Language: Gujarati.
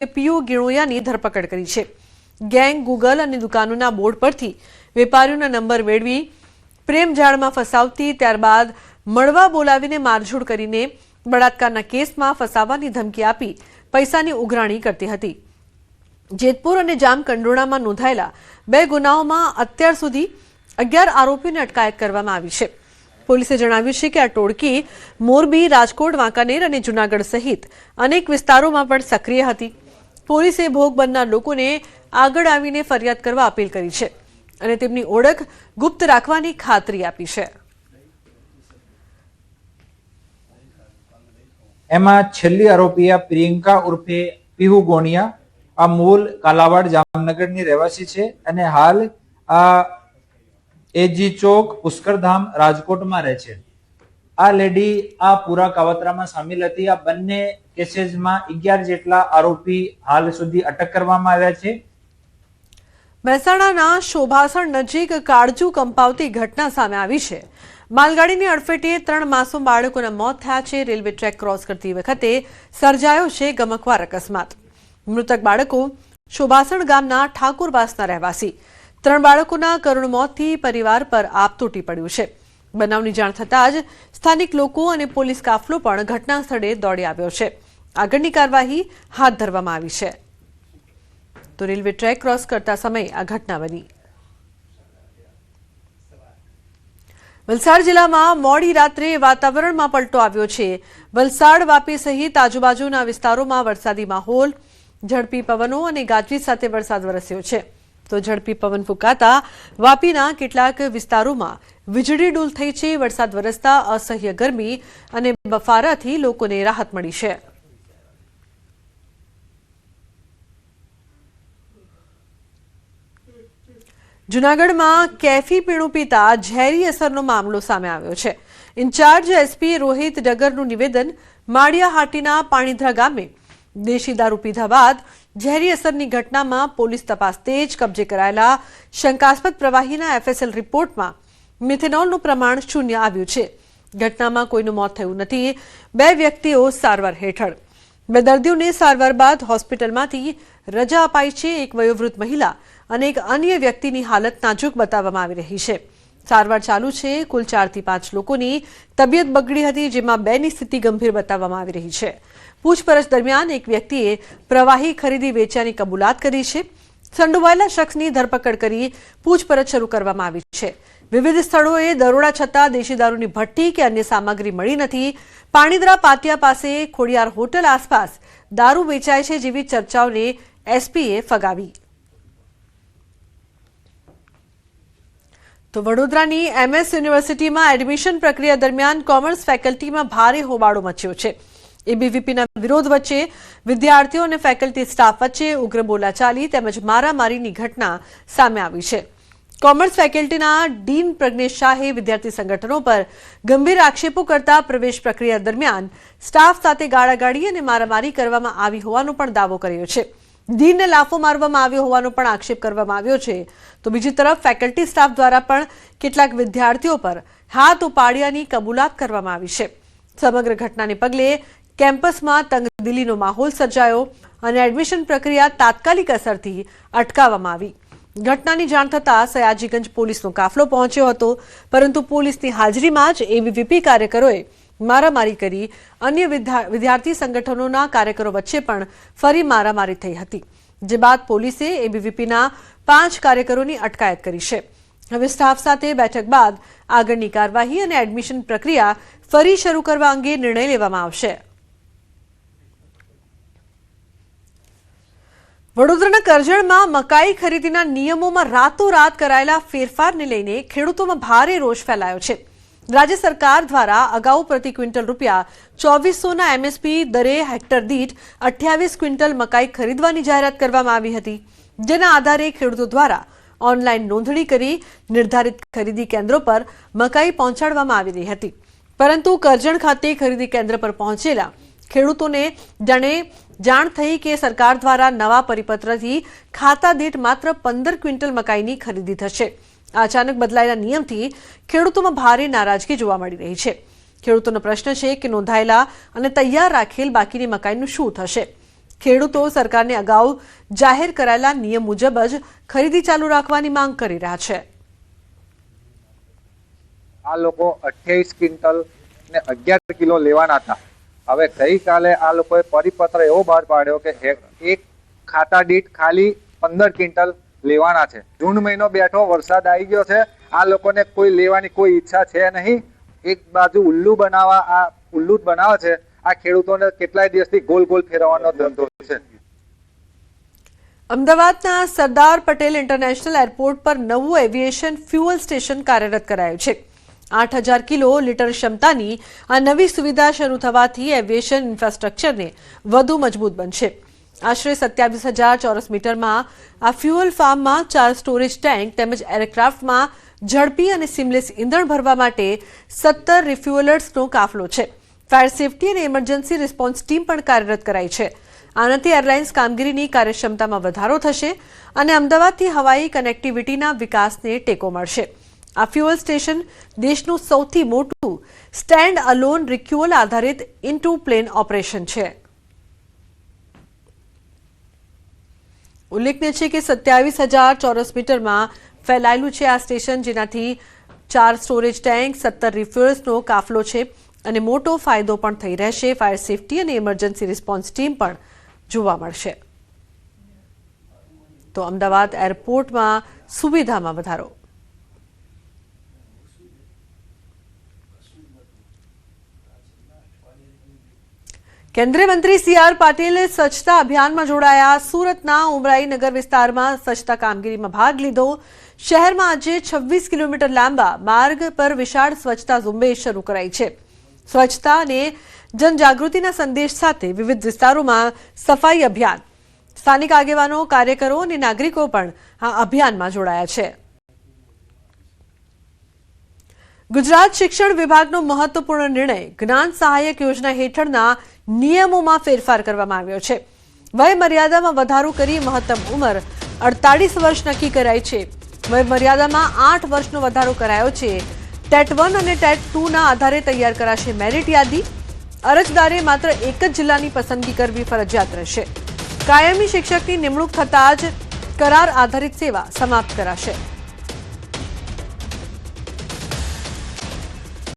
પીયુ ગીણોયાની ધરપકડ કરી છે। ગેંગ ગૂગલ અને દુકાનોના બોર્ડ પરથી વેપારીઓના નંબર મેળવી પ્રેમજાળમાં ફસાવતી, ત્યારબાદ મળવા બોલાવીને મારઝૂડ કરીને બળાત્કારના કેસમાં ફસાવવાની ધમકી આપી પૈસાની ઉઘરાણી કરતી હતી। જેતપુર અને જામકંડોરણામાં નોંધાયેલા 2 ગુનાઓમાં અત્યાર સુધી 11 આરોપીઓને અટકાયત કરવામાં આવી છે। પોલીસે જણાવ્યું છે કે આ ટોળકી મોરબી, રાજકોટ, વાંકાનેર અને જૂનાગઢ સહિત અનેક વિસ્તારોમાં પણ સક્રિય હતી। પોલીસે ભોગ બનનાર લોકોને આગળ આવીને ફરિયાદ કરવા અપીલ કરી છે અને તેમની ઓળખ ગુપ્ત રાખવાની ખાતરી આપી છે। એમાં છેલ્લી આરોપી પ્રિયંકા ઉર્ફે પીહુ ગોણિયા આ મૂળ કાલાવાડ જામનગરની રહેવાસી છે અને હાલ આ એજી ચોક પુષ્કરધામ રાજકોટમાં રહે છે। આ લેડી આ પૂરા કાવતરામાં સામેલ હતી। આ બંને કેસીસમાં 11 જેટલા આરોપી હાલ સુધી અટક કરવામાં આવ્યા છે। મહેસાણાના શોભાસણ નજીક કાળજુ કંપાવતી ઘટના સામે આવી છે। માલગાડીની અડફેટે 3 માસૂમ બાળકોના મોત થયા છે। રેલવે ટ્રેક ક્રોસ કરતી વખતે સર્જાયો છે ગમખ્વાર અકસ્માત। મૃતક બાળકો શોભાસણ ગામના ઠાકુરવાસના રહેવાસી। 3 બાળકોના કરુણ મોતથી પરિવાર પર આપ તૂટી પડ્યું છે। બનાવની જાણ થતાં જ સ્થાનિક લોકો અને પોલીસ કાફલો પણ ઘટના સ્થળે દોડી આવ્યો છે। આગળની કાર્યવાહી હાથ ધરવામાં આવી છે। તો રેલવે ટ્રેક ક્રોસ કરતા સમયે આ ઘટના બની। વલસાડ જિલ્લામાં મોડી રાત્રે વાતાવરણમાં પલટો આવ્યો છે। વલસાડ, વાપી સહિત આજુબાજુના વિસ્તારોમાં વરસાદી માહોલ, ઝડપી પવનો અને ગાજવીજ સાથે વરસાદ વરસ્યો છે। તો ઝડપી પવન ફૂંકાતા વાપીના કેટલાક વિસ્તારોમાં વીજળી ડૂલ થઈ છે। વરસાદ વરસતા અસહ્ય ગરમી અને બફારાથી લોકોને રાહત મળી છે। જૂનાગઢમાં કેફી પીણું પીતા ઝેરી અસરનો મામલો સામે આવ્યો છે। ઇન્ચાર્જ એસપી રોહિત ડગરનું નિવેદન માળિયાહાટીના પાણીધરા ગામે દેશી દારૂ પીધા બાદ ઝેરી અસરની ઘટનામાં પોલીસ તપાસ તેજ। કબજે કરાયેલા શંકાસ્પદ પ્રવાહીના એફએસએલ રિપોર્ટમાં મિથેનોલનું પ્રમાણ 0 આવ્યું છે। ઘટનામાં કોઈનું મોત થયું નથી। 2 વ્યક્તિઓ સારવાર હેઠળ। 2 દર્દીઓને સારવાર બાદ હોસ્પિટલમાંથી રજા અપાઈ છે। એક વયોવૃદ્ધ મહિલા અને એક અન્ય વ્યક્તિની હાલત નાજુક બતાવવામાં આવી રહી છે। સારવાર ચાલુ છે। કુલ 4 થી 5 લોકોની તબિયત બગડી હતી, જેમાં 2ની સ્થિતિ ગંભીર બતાવવામાં આવી રહી છે। પૂછપરછ દરમિયાન એક વ્યક્તિએ પ્રવાહી ખરીદી વેચ્યાની કબૂલાત કરી છે। સંડોવાયેલા શખ્સની ધરપકડ કરી પૂછપરછ શરૂ કરવામાં આવી છે। વિવિધ સ્થળોએ દરોડા છતાં દેશી દારૂની ભઠ્ઠી કે અન્ય સામગ્રી મળી નથી। પાણીદરા પાટિયા પાસે ખોડિયાર હોટલ આસપાસ દારૂ વેચાય છે જેવી ચર્ચાઓને એસપીએ ફગાવી। તો વડોદરાની એમએસ યુનિવર્સિટીમાં એડમિશન પ્રક્રિયા દરમિયાન કોમર્સ ફેકલ્ટીમાં ભારે હોબાળો મચ્યો છે। એબીવીપીના વિરોધ વચ્ચે વિદ્યાર્થીઓ અને ફેકલ્ટી સ્ટાફ વચ્ચે ઉગ્ર બોલાચાલી તેમજ મારામારીની ઘટના સામે આવી છે। કોમર્સ ફેકલ્ટીના ડીન પ્રજ્ઞેશ શાહે વિદ્યાર્થી સંગઠનો પર ગંભીર આક્ષેપો કરતા પ્રવેશ પ્રક્રિયા દરમિયાન સ્ટાફ સાથે ગાળાગાળી અને મારામારી કરવામાં આવી હોવાનો પણ દાવો કર્યો છે। ડીનને લાફો મારવામાં આવ્યો હોવાનો પણ આક્ષેપ કરવામાં આવ્યો છે। તો બીજી તરફ ફેકલ્ટી સ્ટાફ દ્વારા પણ કેટલાક વિદ્યાર્થીઓ પર હાથ ઉપાડ્યાની કબૂલાત કરવામાં આવી છે। સમગ્ર ઘટનાને પગલે કેમ્પસમાં તંગદિલીનો માહોલ સર્જાયો અને એડમિશન પ્રક્રિયા તાત્કાલિક અસરથી અટકાવવામાં આવી। ઘટનાની જાણ થતાં સયાજીગંજ પોલીસનો કાફલો પહોંચ્યો હતો, પરંતુ પોલીસની હાજરીમાં જ એબીવીપી કાર્યકરોએ મારામારી કરી। અન્ય વિદ્યાર્થી સંગઠનોના કાર્યકરો વચ્ચે પણ ફરી મારામારી થઈ હતી, જે બાદ પોલીસે એબીવીપીના 5 કાર્યકરોની અટકાયત કરી છે। હવે સ્ટાફ સાથે બેઠક બાદ આગળની કાર્યવાહી અને એડમિશન પ્રક્રિયા ફરી શરૂ કરવા અંગે નિર્ણય લેવામાં આવશે। વડોદરાના કરજણમાં મકાઈ ખરીદીના નિયમોમાં રાતોરાત કરાયેલા ફેરફારને લઈને ખેડૂતોમાં ભારે રોષ ફેલાયો છે। રાજ્ય સરકાર દ્વારા અગાઉ પ્રતિ ક્વિન્ટલ ₹2400ના એમએસપી દરે હેક્ટર દીઠ 28 ક્વિન્ટલ મકાઈ ખરીદવાની જાહેરાત કરવામાં આવી હતી, જેના આધારે ખેડૂતો દ્વારા ઓનલાઈન નોંધણી કરી નિર્ધારિત ખરીદી કેન્દ્રો પર મકાઈ પહોંચાડવામાં આવી રહી હતી। પરંતુ કરજણ ખાતે ખરીદી કેન્દ્ર પર પહોંચેલા ખેડૂતોને જાણ થઈ કે સરકાર દ્વારા નવા પરિપત્રથી ખાતા દીઠ માત્ર 15 ક્વિન્ટલ મકાઈની ખરીદી થશે। અચાનક બદલાયેલા નિયમથી ખેડૂતોમાં ભારે નારાજગી જોવા મળી રહી છે। ખેડૂતોનો પ્રશ્ન છે કે નોંધાયેલા અને તૈયાર રાખેલ બાકીની મકાઈનું શું થશે? ખેડૂતો સરકારને અગાઉ જાહેર કરાયેલા નિયમ મુજબ જ ખરીદી ચાલુ રાખવાની માંગ કરી રહ્યા છે। આ લોકો 28 ક્વિન્ટલ ને 11 કિલો લેવાના હતા। હવે ગઈકાલે આ લોકોએ પરિપત્ર એવો બહાર પાડ્યો કે એક ખાતા દીઠ ખાલી 15 ક્વિન્ટલ લેવાના છે। જૂન મહિનો બેઠો, વરસાદ આવી ગયો છે, આ લોકોને કોઈ લેવાની કોઈ ઈચ્છા છે નહીં। એક બાજુ ઉલ્લુ જ બનાવે છે। આ ખેડૂતોને કેટલાય દિવસથી ગોલ ગોલ ફેરવવાનો ધંધો છે। અમદાવાદના સરદાર પટેલ ઇન્ટરનેશનલ એરપોર્ટ પર નવું એવિએશન ફ્યુઅલ સ્ટેશન કાર્યરત કરાયું છે। 8000 કિલો લીટર ક્ષમતાની આ નવી સુવિધા શરૂ થવાથી એવિએશન ઇન્ફ્રાસ્ટ્રક્ચરને વધુ મજબૂત બનશે। આશરે 27,000 ચોરસ મીટરમાં આ ફ્યુઅલ ફાર્મમાં 4 સ્ટોરેજ ટેન્ક તેમજ એરક્રાફ્ટમાં ઝડપી અને સિમલેસ ઈંધણ ભરવા માટે 17 રિફ્યુઅલર્સનો કાફલો છે। ફાયર સેફટી અને ઇમરજન્સી રિસ્પોન્સ ટીમ પણ કાર્યરત કરાઈ છે। આનાથી એરલાઇન્સ કામગીરીની કાર્યક્ષમતામાં વધારો થશે અને અમદાવાદથી હવાઈ કનેક્ટિવિટીના વિકાસને ટેકો મળશે। આ ફ્યુઅલ સ્ટેશન દેશનું સૌથી મોટું સ્ટેન્ડ અલોન રિક્યુઅલ આધારિત ઇન્ટુ પ્લેન ઓપરેશન છે। ઉલ્લેખનીય છે કે 27,000 ચોરસ મીટરમાં ફેલાયેલું છે આ સ્ટેશન, જેનાથી 4 સ્ટોરેજ ટેન્ક, 17 રિફ્યુઅલ્સનો કાફલો છે અને મોટો ફાયદો પણ થઈ રહેશે। ફાયર સેફટી અને ઇમરજન્સી રિસ્પોન્સ ટીમ પણ જોવા મળશે। તો અમદાવાદ એરપોર્ટમાં સુવિધામાં વધારો। કેન્દ્રીય મંત્રી CR પાટીલ સ્વચ્છતા અભિયાનમાં જોડાયા। સુરતના ઉમરાઈ નગર વિસ્તારમાં સ્વચ્છતા કામગીરીમાં ભાગ લીધો। શહેરમાં આજે 26 કિલોમીટર લાંબા માર્ગ પર વિશાળ સ્વચ્છતા ઝુંબેશ શરૂ કરાઈ છે। સ્વચ્છતા અને જનજાગૃતિના સંદેશ સાથે વિવિધ વિસ્તારોમાં સફાઈ અભિયાન। સ્થાનિક આગેવાનો, કાર્યકરો અને નાગરિકો પણ આ અભિયાનમાં જોડાયા છે। ગુજરાત શિક્ષણ વિભાગનો મહત્વપૂર્ણ નિર્ણય જ્ઞાન સહાયક યોજના હેઠળના નિયમોમાં ફેરફાર કરવામાં આવ્યો છે। વય મર્યાદામાં વધારો કરી મહત્તમ ઉંમર 48 વર્ષ નક્કી કરાઈ છે। વય મર્યાદામાં 8 વર્ષનો વધારો કરાયો છે। ટેટ 1 અને ટેટ 2ના આધારે તૈયાર કરાશે મેરિટ યાદી। અરજદારે માત્ર એક જ જિલ્લાની પસંદગી કરવી ફરજિયાત રહેશે। કાયમી શિક્ષકની નિમણૂક થતાં જ કરાર આધારિત સેવા સમાપ્ત કરાશે।